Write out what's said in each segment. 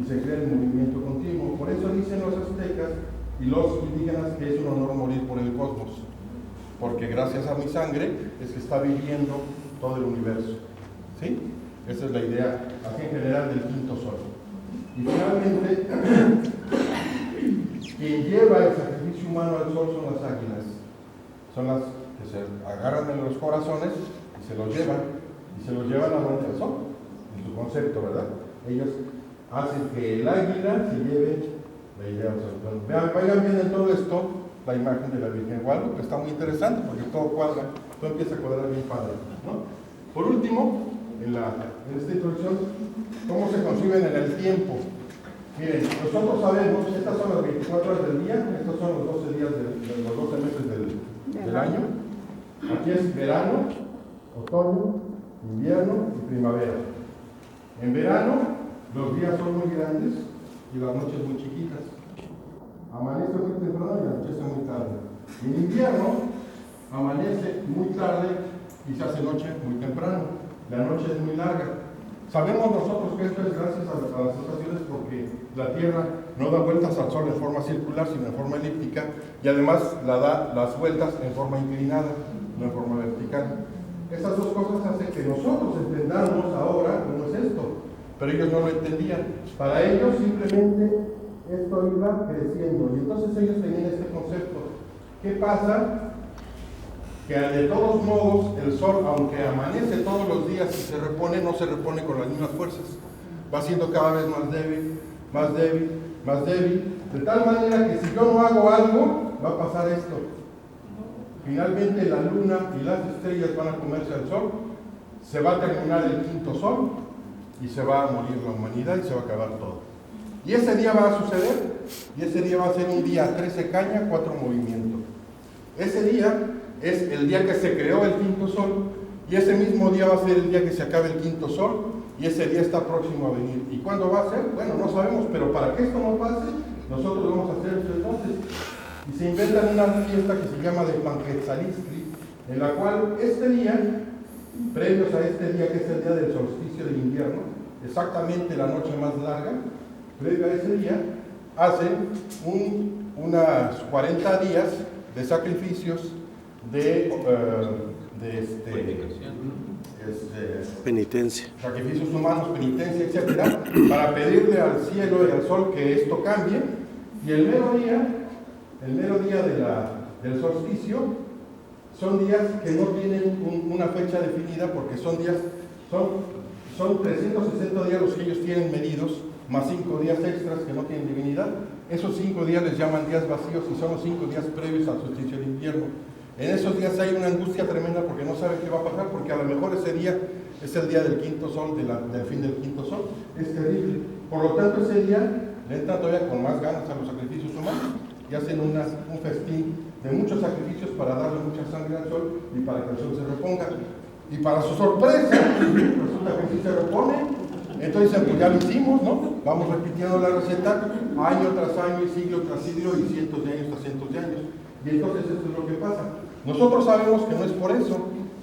y se crea el movimiento continuo. Por eso dicen los aztecas y los indígenas que es un honor morir por el cosmos, porque gracias a mi sangre es que está viviendo todo el universo. ¿Sí? Esa es la idea así en general del quinto sol. Y finalmente, quien lleva el sacrificio humano al sol son las águilas. Son las que se agarran en los corazones y se los llevan a donde el sol, en su concepto, ¿verdad? Ellos hacen que el águila se lleve la idea al sol. Vayan viendo en todo esto la imagen de la Virgen de Guadalupe, que está muy interesante porque todo cuadra, todo empieza a cuadrar bien padre, ¿no? Por último, en esta introducción, ¿cómo se conciben en el tiempo? Miren, nosotros sabemos, estas son las 24 horas del día, estos son los 12 días de los 12 meses del año. Aquí es verano, otoño, invierno y primavera. En verano, los días son muy grandes y las noches muy chiquitas. Amanece muy temprano y anochece muy tarde. En invierno, amanece muy tarde y se hace noche muy temprano. La noche es muy larga. Sabemos nosotros que esto es gracias a las estaciones porque la Tierra no da vueltas al Sol en forma circular, sino en forma elíptica, y además da las vueltas en forma inclinada, no en forma vertical. Esas dos cosas hacen que nosotros entendamos ahora cómo es esto, pero ellos no lo entendían. Para ellos simplemente esto iba creciendo, y entonces ellos tenían este concepto. ¿Qué pasa? Que de todos modos el sol, aunque amanece todos los días y se repone, no se repone con las mismas fuerzas. Va siendo cada vez más débil, más débil, más débil, de tal manera que si yo no hago algo, va a pasar esto. Finalmente la luna y las estrellas van a comerse al sol, se va a terminar el quinto sol y se va a morir la humanidad y se va a acabar todo. Y ese día va a suceder, y ese día va a ser un día 13 caña, 4 movimientos. Ese día es el día que se creó el quinto sol, y ese mismo día va a ser el día que se acabe el quinto sol, y ese día está próximo a venir. ¿Y cuándo va a ser? Bueno, no sabemos, pero para que esto no pase, nosotros vamos a hacer esto entonces. Y se inventan una fiesta que se llama de Panquetzalistli, en la cual este día, previos a este día que es el día del solsticio del invierno, exactamente la noche más larga, previo a ese día, hacen unas 40 días de sacrificios penitencia, sacrificios humanos, penitencia, etcétera, para pedirle al cielo y al sol que esto cambie. Y el mero día del solsticio son días que no tienen una fecha definida, porque son 360 días los que ellos tienen medidos, más 5 días extras que no tienen divinidad. Esos 5 días les llaman días vacíos y son los 5 días previos al solsticio del invierno. En esos días hay una angustia tremenda porque no saben qué va a pasar, porque a lo mejor ese día es el día del quinto sol, del fin del quinto sol. Es terrible. Por lo tanto, ese día le entran todavía con más ganas a los sacrificios humanos y hacen un festín de muchos sacrificios para darle mucha sangre al sol y para que el sol se reponga. Y para su sorpresa, resulta que sí se repone. Entonces, pues ya lo hicimos, ¿no? Vamos repitiendo la receta año tras año y siglo tras siglo y cientos de años tras cientos de años. Y entonces eso es lo que pasa. Nosotros sabemos que no es por eso,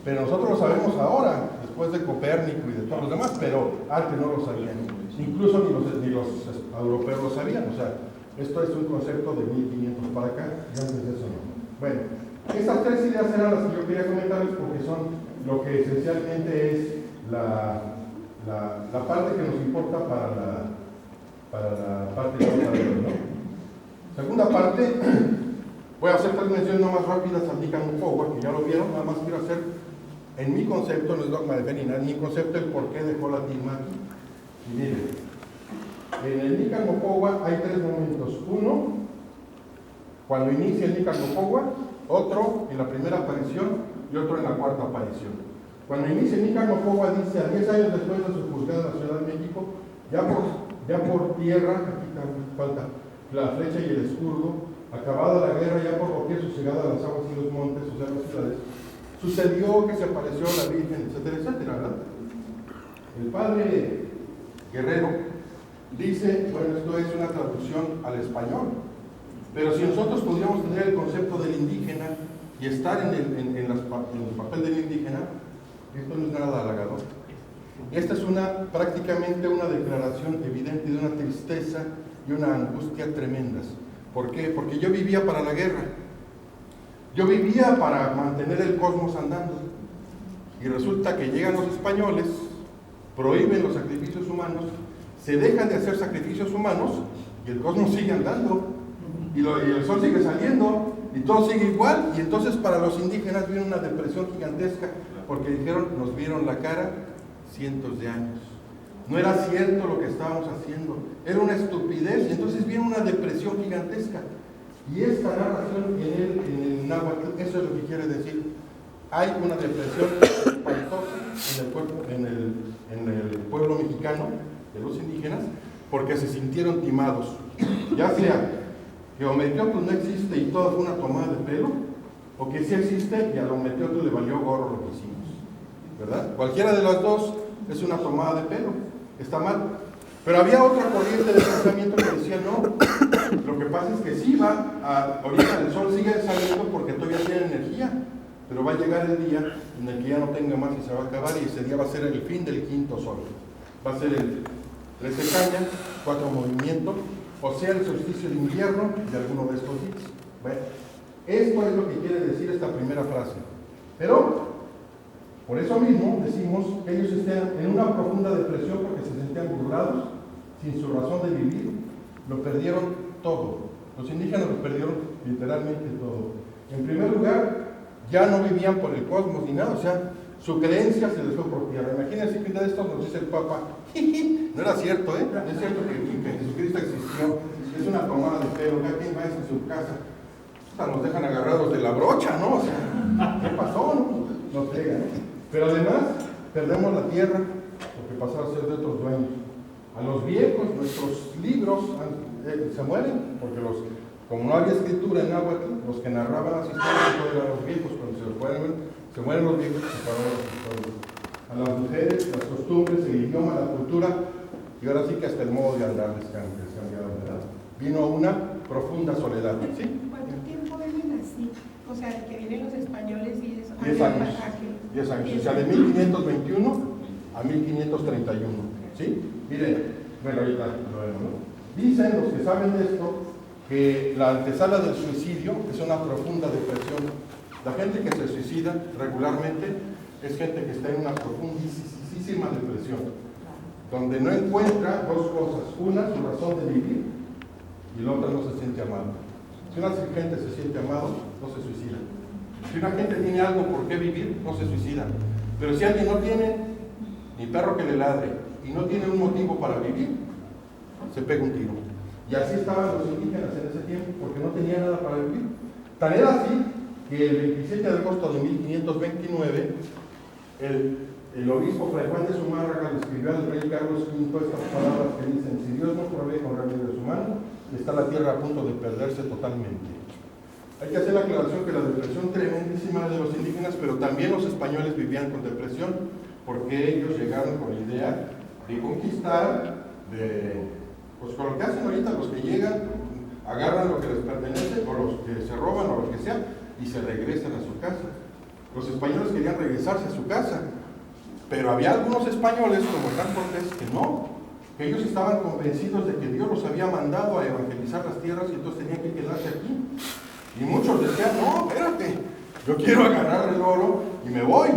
pero nosotros lo sabemos ahora, después de Copérnico y de todos los demás, pero antes no lo sabían. Incluso ni los europeos lo sabían. O sea, esto es un concepto de 1500 para acá, y antes de eso no. Bueno, esas 3 ideas eran las que yo quería comentarles porque son lo que esencialmente es la parte que nos importa para la parte de hoy, ¿no? Segunda parte, voy a hacer 3 menciones no más rápidas al Nicanor, que ya lo vieron, nada más quiero hacer, en mi concepto, no es dogma de fe ni nada, en mi concepto el por qué dejó la tilma aquí. Y miren, en el Nicanor hay 3 momentos. Uno, cuando inicia el Nicanor, otro en la primera aparición y otro en la cuarta aparición. Cuando inicia el Nicanor dice, a 10 años después de su juzgada en la Ciudad de México, ya por tierra, aquí falta la flecha y el escudo, acabada la guerra, ya por doquier sosegada las aguas y los montes, o sea, las ciudades, sucedió que se apareció la Virgen, etcétera, etcétera, ¿verdad? El padre Guerrero dice, bueno, esto es una traducción al español, pero si nosotros pudiéramos tener el concepto del indígena y estar en el papel del indígena, esto no es nada halagador. Esta es prácticamente una declaración evidente de una tristeza y una angustia tremendas. ¿Por qué? Porque yo vivía para la guerra. Yo vivía para mantener el cosmos andando. Y resulta que llegan los españoles, prohíben los sacrificios humanos, se dejan de hacer sacrificios humanos y el cosmos sigue andando. Y el sol sigue saliendo y todo sigue igual. Y entonces para los indígenas vino una depresión gigantesca porque dijeron, nos vieron la cara cientos de años. No era cierto lo que estábamos haciendo, era una estupidez. Y entonces vino una depresión gigantesca. Y esta narración en el náhuatl, eso es lo que quiere decir. Hay una depresión espantosa en el pueblo mexicano, de los indígenas, porque se sintieron timados. Ya sea que Ometeotl no existe y todo fue una tomada de pelo, o que sí existe y a Ometeotl le valió gorro lo que hicimos, ¿verdad? Cualquiera de las dos es una tomada de pelo, está mal. Pero había otra corriente de pensamiento que decía, no, lo que pasa es que sí ahorita el sol sigue saliendo porque todavía tiene energía, pero va a llegar el día en el que ya no tenga más y se va a acabar, y ese día va a ser el fin del quinto sol. Va a ser el 13 caña, 4 movimientos, o sea, el solsticio de invierno de alguno de estos días. Bueno, esto es lo que quiere decir esta primera frase. Pero, por eso mismo decimos que ellos están en una profunda depresión porque se sentían burlados, sin su razón de vivir, lo perdieron todo. Los indígenas lo perdieron literalmente todo. En primer lugar, ya no vivían por el cosmos ni nada, o sea, su creencia se les fue por tierra. Imagínense que un día de estos nos dice el Papa, no era cierto, ¿eh? No es cierto que Jesucristo existió, es una tomada de pelo, cada quien va en su casa. Nos dejan agarrados de la brocha, ¿no? O sea, ¿qué pasó? Nos pegan. Pero además, perdemos la tierra, porque pasó a ser de otros dueños. A los viejos, nuestros libros se mueren, porque como no había escritura en náhuatl, los que narraban las historias eran los viejos. Cuando se mueren los viejos, se acaban las historias. A las mujeres, las costumbres, el idioma, la cultura, y ahora sí que hasta el modo de andar les cambiaron, ¿verdad? Vino una profunda soledad. ¿Sí? ¿Cuánto tiempo viven así? O sea, de que vienen los españoles y eso. 10 años. 10 años. O sea, de 1521 a 1531. ¿Sí? Miren, bueno, ahorita lo vemos, ¿no? Dicen los que saben de esto que la antesala del suicidio es una profunda depresión. La gente que se suicida regularmente es gente que está en una profundísima depresión, donde no encuentra dos cosas: una, su razón de vivir, y la otra, no se siente amado. Si una gente se siente amado, no se suicida. Si una gente tiene algo por qué vivir, no se suicida. Pero si alguien no tiene ni perro que le ladre y no tiene un motivo para vivir, se pega un tiro. Y así estaban los indígenas en ese tiempo, porque no tenían nada para vivir. Tan era así que el 27 de agosto de 1529, el obispo Fray Juan de Zumárraga le escribió al rey Carlos V estas palabras que dicen: si Dios no provee con remedio de su mano, está la tierra a punto de perderse totalmente. Hay que hacer la aclaración que la depresión tremendísima de los indígenas, pero también los españoles vivían con depresión, porque ellos llegaron con la idea de conquistar, pues con lo que hacen ahorita los que llegan, agarran lo que les pertenece, o los que se roban, o lo que sea, y se regresan a su casa. Los españoles querían regresarse a su casa, pero había algunos españoles, como Hernán Cortés, que no, que ellos estaban convencidos de que Dios los había mandado a evangelizar las tierras y entonces tenían que quedarse aquí. Y muchos decían: no, espérate, yo quiero agarrar el oro y me voy.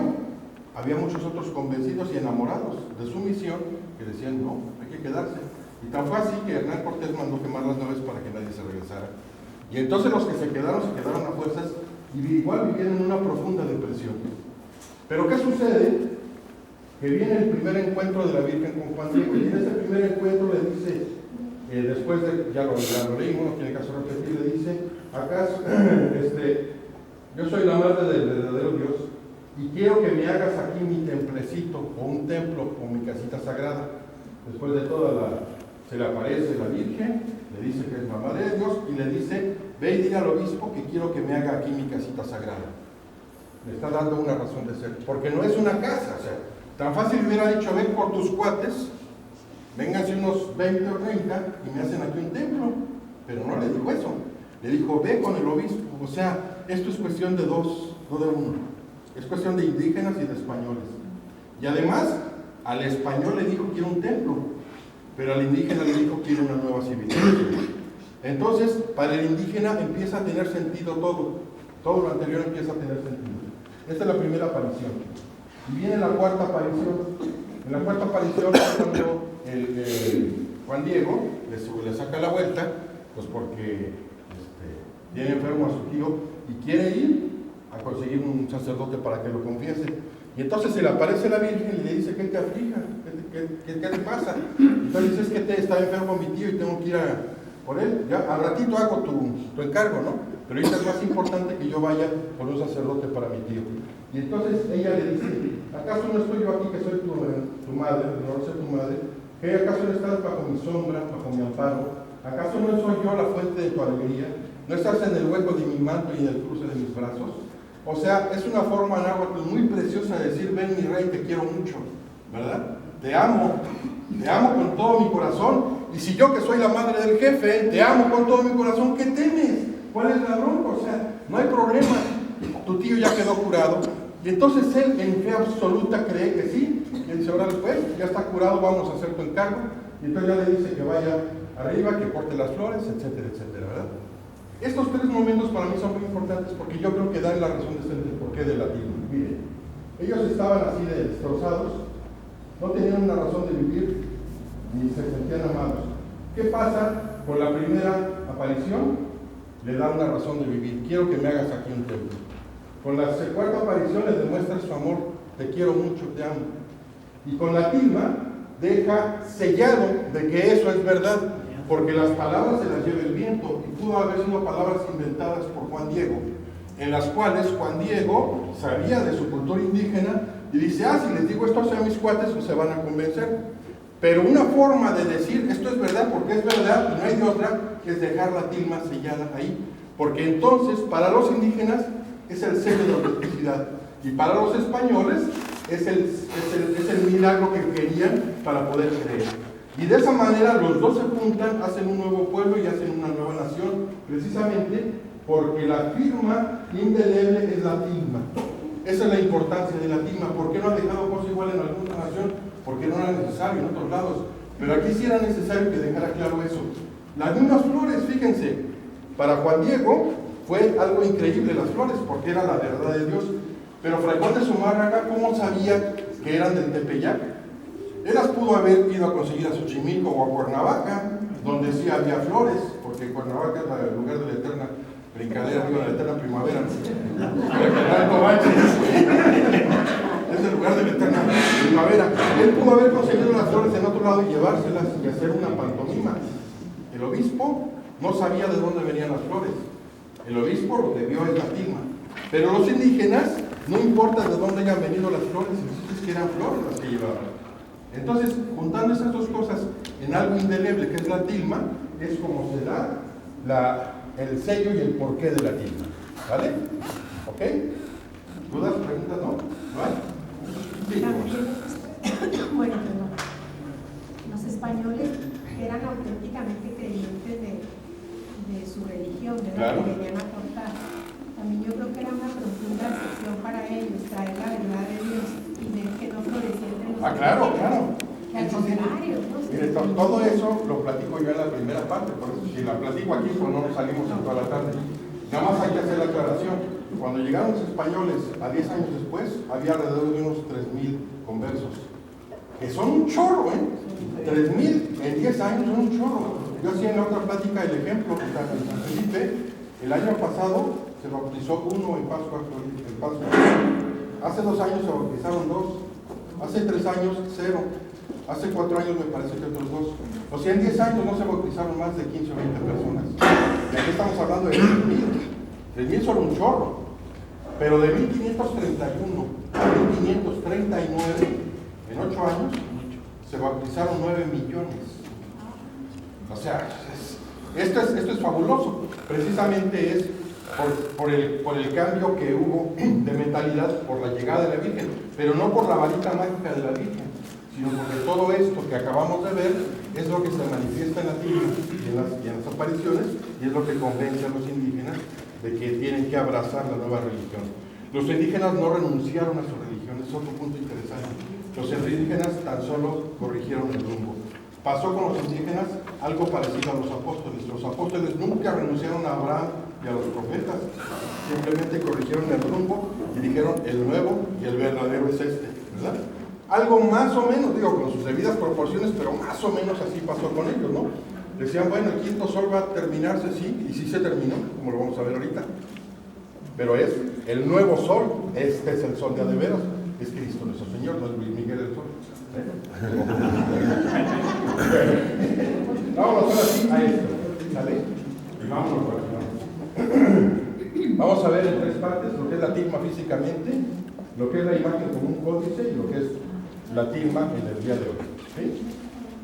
Había muchos otros convencidos y enamorados de su misión que decían: no, hay que quedarse. Y tan fue así que Hernán Cortés mandó quemar las naves para que nadie se regresara. Y entonces los que se quedaron a fuerzas, y igual vivían en una profunda depresión. Pero ¿qué sucede? Que viene el primer encuentro de la Virgen con Juan Diego, y en ese primer encuentro le dice, después de, ya lo leímos, no tiene caso repetir, le dice: ¿acaso yo soy la madre del verdadero Dios y quiero que me hagas aquí mi templecito, o un templo, o mi casita sagrada? Después de se le aparece la Virgen, le dice que es mamá de Dios, y le dice: ve y dile al obispo que quiero que me haga aquí mi casita sagrada. Le está dando una razón de ser, porque no es una casa. O sea, tan fácil hubiera dicho: ven por tus cuates, vénganse unos 20 o 30 y me hacen aquí un templo. Pero no le dijo eso, le dijo: ve con el obispo. O sea, esto es cuestión de dos, no de uno. Es cuestión de indígenas y de españoles. Y además, Al español le dijo quiero un templo, pero al indígena le dijo quiero una nueva civilización. Entonces, para el indígena empieza a tener sentido todo lo anterior empieza a tener sentido. Esta es la primera aparición. Y viene la cuarta aparición. En la cuarta aparición es cuando Juan Diego le saca la vuelta, pues porque tiene enfermo a su tío y quiere ir a conseguir un sacerdote para que lo confiese. Y entonces se le aparece la Virgen y le dice, ¿qué te aflija? ¿Qué te pasa? Entonces dice, es que está enfermo mi tío y tengo que ir por él. Ya, al ratito hago tu encargo, ¿no? Pero ahorita es más importante que yo vaya por un sacerdote para mi tío. Y entonces ella le dice, ¿acaso no estoy yo aquí que soy tu madre, no ser tu madre? ¿Que acaso no estás bajo mi sombra, bajo mi amparo? ¿Acaso no soy yo la fuente de tu alegría? ¿No estás en el hueco de mi manto y en el cruce de mis brazos? O sea, es una forma náhuatl muy preciosa de decir, ven mi rey, te quiero mucho, ¿verdad? Te amo con todo mi corazón. Y si yo que soy la madre del jefe, te amo con todo mi corazón, ¿qué temes? ¿Cuál es la bronca? O sea, no hay problema. Tu tío ya quedó curado. Y entonces él, en fe absoluta, cree que sí. Y él dice, ahora después, ya está curado, vamos a hacer tu encargo. Y entonces ya le dice que vaya arriba, que corte las flores, etcétera, etcétera, ¿verdad? Estos tres momentos para mí son muy importantes porque yo creo que dan la razón de ser del porqué del latín. Miren, ellos estaban así de destrozados, no tenían una razón de vivir, ni se sentían amados. ¿Qué pasa con la primera aparición? Le da una razón de vivir. Quiero que me hagas aquí un templo. Con la cuarta aparición le demuestra su amor. Te quiero mucho, te amo. Y con la tilma deja sellado de que eso es verdad, porque las palabras se las lleva el viento y pudo haber sido palabras inventadas por Juan Diego, en las cuales Juan Diego sabía de su cultura indígena y dice, si les digo esto a mis cuates, pues se van a convencer. Pero una forma de decir esto es verdad porque es verdad y no hay de otra, es dejar la tilma sellada ahí. Porque entonces, para los indígenas, es el sello de autenticidad. Y para los españoles, es el milagro que querían para poder creer. Y de esa manera, los dos se juntan, hacen un nuevo pueblo y hacen una nueva nación, precisamente porque la firma indeleble es la tilma. Esa es la importancia de la tilma. ¿Por qué no ha dejado cosa igual en alguna nación? Porque no era necesario en otros lados. Pero aquí sí era necesario que dejara claro eso. Las mismas flores, fíjense, para Juan Diego fue algo increíble las flores, porque era la verdad de Dios. Pero Fray Juan de Zumárraga, ¿cómo sabía que eran del Tepeyac? Él las pudo haber ido a conseguir a Xochimilco o a Cuernavaca, donde sí había flores, porque Cuernavaca es el lugar de la eterna brincadera, digo, de la eterna primavera. Es el lugar de la eterna primavera. Él pudo haber conseguido las flores en otro lado y llevárselas y hacer una pantomima. El obispo no sabía de dónde venían las flores. El obispo lo que vio es la tilma. Pero los indígenas, no importa de dónde hayan venido las flores, es que eran flores las que llevaban. Entonces, juntando esas dos cosas en algo indeleble que es la tilma, es como se da el sello y el porqué de la tilma. ¿Vale? ¿Ok? ¿Dudas, preguntas, no? ¿No hay? Sí, bueno, perdón. Los españoles eran auténticamente creyentes de su religión, de lo que venían a aportar. También yo creo que era una profunda excepción para ellos traer la verdad de Dios y ver que no florecía entre los claro. Que al contrario, ¿no? Mire, todo eso lo platico yo en la primera parte, por eso si la platico aquí, pues no nos salimos en toda la tarde. Nada más hay que hacer la aclaración. Cuando llegaron los españoles, a 10 años después, había alrededor de unos 3,000 conversos. Que son un chorro, 3,000 en 10 años son un chorro. Yo hacía en la otra plática el ejemplo, en San Felipe, el año pasado se bautizó uno en Pascua. Hace 2 años se bautizaron 2. Hace 3 años, 0. Hace 4 años me parece que otros 2. O sea, en 10 años no se bautizaron más de 15 o 20 personas. Y aquí estamos hablando de 3,000. 3,000 son un chorro. Pero de 1531 a 1539, en 8 años, se bautizaron 9 millones. O sea, esto es fabuloso. Precisamente es por el cambio que hubo de mentalidad por la llegada de la Virgen, pero no por la varita mágica de la Virgen, sino porque todo esto que acabamos de ver es lo que se manifiesta en la Biblia y en las apariciones, y es lo que convence a los indígenas de que tienen que abrazar la nueva religión. Los indígenas no renunciaron a su religión, es otro punto interesante. Los indígenas tan solo corrigieron el rumbo. Pasó con los indígenas algo parecido a los apóstoles. Los apóstoles nunca renunciaron a Abraham y a los profetas. Simplemente corrigieron el rumbo y dijeron el nuevo y el verdadero es este, ¿verdad? Algo más o menos, digo, con sus debidas proporciones, pero más o menos así pasó con ellos, ¿no? Decían, bueno, el quinto sol va a terminarse, sí, y sí se terminó, como lo vamos a ver ahorita. Pero es el nuevo sol, este es el sol de veras, es Cristo nuestro Señor, no es Luis Miguel el sol. Vámonos ahora sí a esto, ¿sale? Y vámonos para aquí. Vamos a ver en tres partes lo que es la tilma físicamente, lo que es la imagen como un códice y lo que es la tilma en el día de hoy. ¿Sí?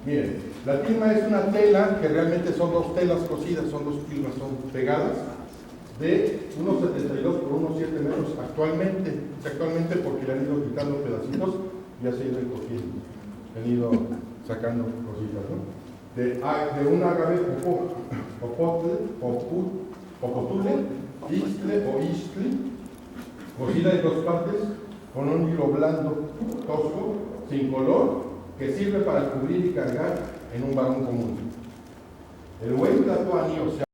Miren, la tilma es una tela que realmente son dos telas cosidas, son dos tilmas, son pegadas, de unos 72 por unos 7 metros actualmente porque le han ido quitando pedacitos y ya se ha ido encogiendo, han ido sacando cositas, ¿no? De un agave popotule, istle o istli, cosida en dos partes con un hilo blando, tosco, sin color, que sirve para cubrir y cargar en un varón común. El buen tatuani, o sea,